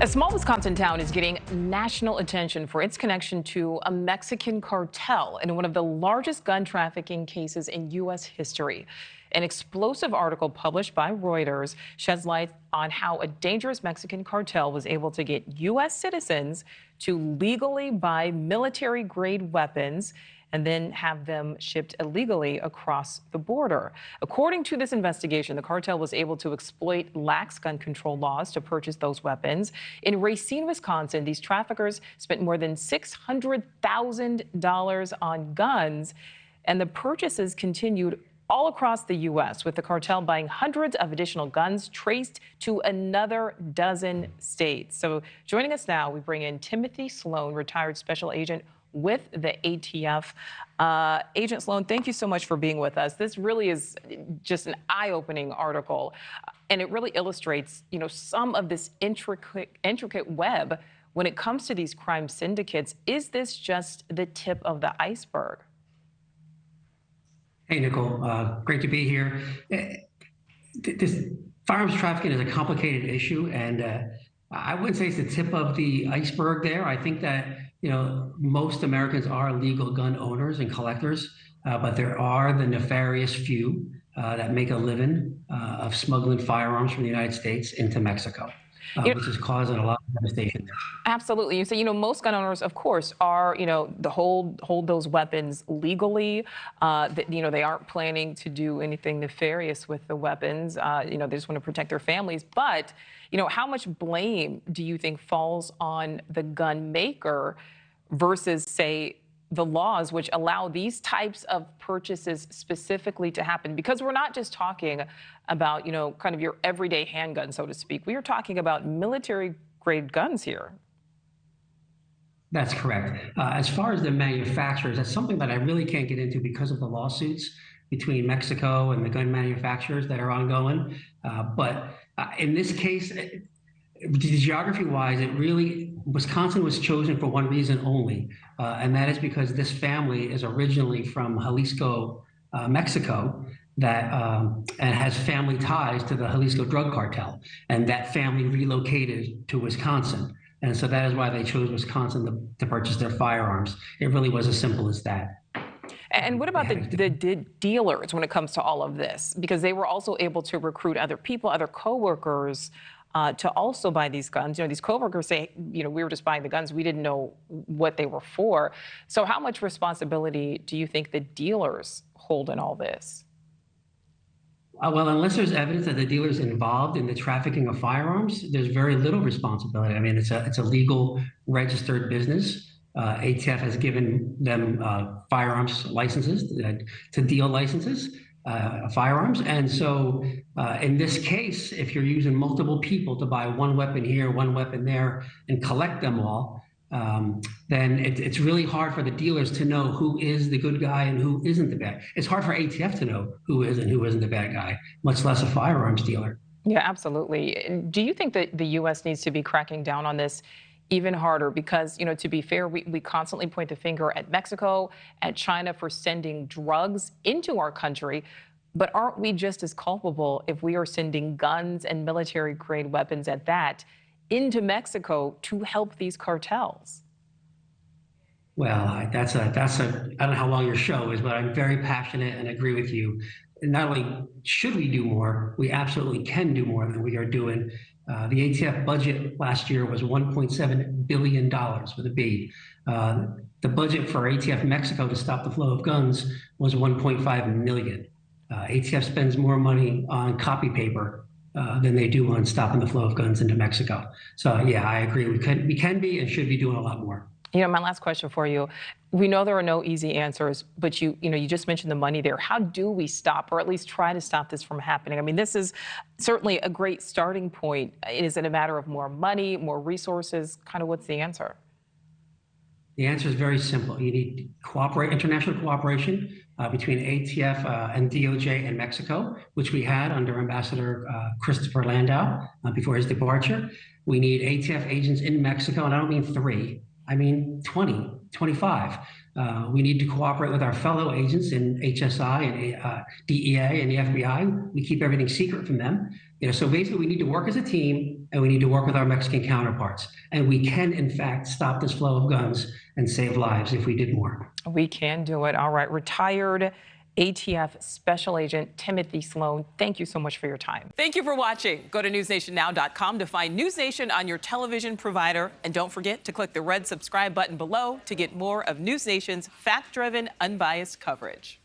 A small Wisconsin town is getting national attention for its connection to a Mexican cartel in one of the largest gun trafficking cases in U.S. history. An explosive article published by Reuters sheds light on how a dangerous Mexican cartel was able to get U.S. citizens to legally buy military-grade weapons and then have them shipped illegally across the border. According to this investigation, the cartel was able to exploit lax gun control laws to purchase those weapons. In Racine, Wisconsin, these traffickers spent more than $600,000 on guns, and the purchases continued all across the U.S., with the cartel buying hundreds of additional guns traced to another dozen states. So joining us now, we bring in Timothy Sloan, retired special agent with the ATF. Agent Sloan, thank you so much for being with us. This really is just an eye-opening article, and it really illustrates, some of this intricate web when it comes to these crime syndicates. Is this just the tip of the iceberg? Hey, Nichole, great to be here. This firearms trafficking is a complicated issue, and I wouldn't say it's the tip of the iceberg there. I think that most Americans are legal gun owners and collectors, but there are the nefarious few that make a living of smuggling firearms from the United States into Mexico, which is causing a lot of devastation there. Absolutely. You say, most gun owners, of course, are, the hold those weapons legally. They aren't planning to do anything nefarious with the weapons. They just want to protect their families. But how much blame do you think falls on the gun maker versus, say, the laws which allow these types of purchases specifically to happen? Because we're not just talking about, kind of your everyday handgun, so to speak. We are talking about military-grade guns here. That's correct. As far as the manufacturers, that's something that I really can't get into because of the lawsuits between Mexico and the gun manufacturers that are ongoing. But in this case, geography-wise, Wisconsin was chosen for one reason only, and that is because this family is originally from Jalisco, Mexico, and has family ties to the Jalisco drug cartel, and that family relocated to Wisconsin. And so that is why they chose Wisconsin to purchase their firearms. It really was as simple as that. And what about the dealers when it comes to all of this? Because they were also able to recruit other people, other coworkers, to also buy these guns. These coworkers say, we were just buying the guns. We didn't know what they were for. So how much responsibility do you think the dealers hold in all this? Well, unless there's evidence that the dealer's involved in the trafficking of firearms, there's very little responsibility. I mean, it's a legal registered business. ATF has given them firearms licenses, to deal licenses, firearms. And so in this case, if you're using multiple people to buy one weapon here, one weapon there, and collect them all, then it's really hard for the dealers to know who is the good guy and who isn't the bad. It's hard for ATF to know who is and who isn't the bad guy, much less a firearms dealer. Yeah, absolutely. Do you think that the U.S. needs to be cracking down on this even harder? Because, to be fair, we constantly point the finger at Mexico, at China for sending drugs into our country. But aren't we just as culpable if we are sending guns and military-grade weapons at that into Mexico to help these cartels? Well, I don't know how long your show is, but I'm very passionate and agree with you. Not only should we do more, we absolutely can do more than we are doing. The ATF budget last year was $1.7 billion with a B. The budget for ATF Mexico to stop the flow of guns was $1.5 million. ATF spends more money on copy paper than they do on stopping the flow of guns into Mexico. So yeah, I agree. We can be and should be doing a lot more. My last question for you. We know there are no easy answers, but you just mentioned the money there. How do we stop, or at least try to stop this from happening? I mean, this is certainly a great starting point. Is it a matter of more money, more resources? Kind of what's the answer? The answer is very simple. You need international cooperation between ATF and DOJ in Mexico, which we had under Ambassador Christopher Landau before his departure. We need ATF agents in Mexico, and I don't mean 3. I mean 20, 25. We need to cooperate with our fellow agents in HSI and DEA and the FBI. We keep everything secret from them. So basically, we need to work as a team, and we need to work with our Mexican counterparts. And we can, in fact, stop this flow of guns and save lives if we did more. We can do it. All right. Retired ATF Special Agent Timothy Sloan, thank you so much for your time. Thank you for watching. Go to newsnationnow.com to find NewsNation on your television provider. And don't forget to click the red subscribe button below to get more of NewsNation's fact-driven, unbiased coverage.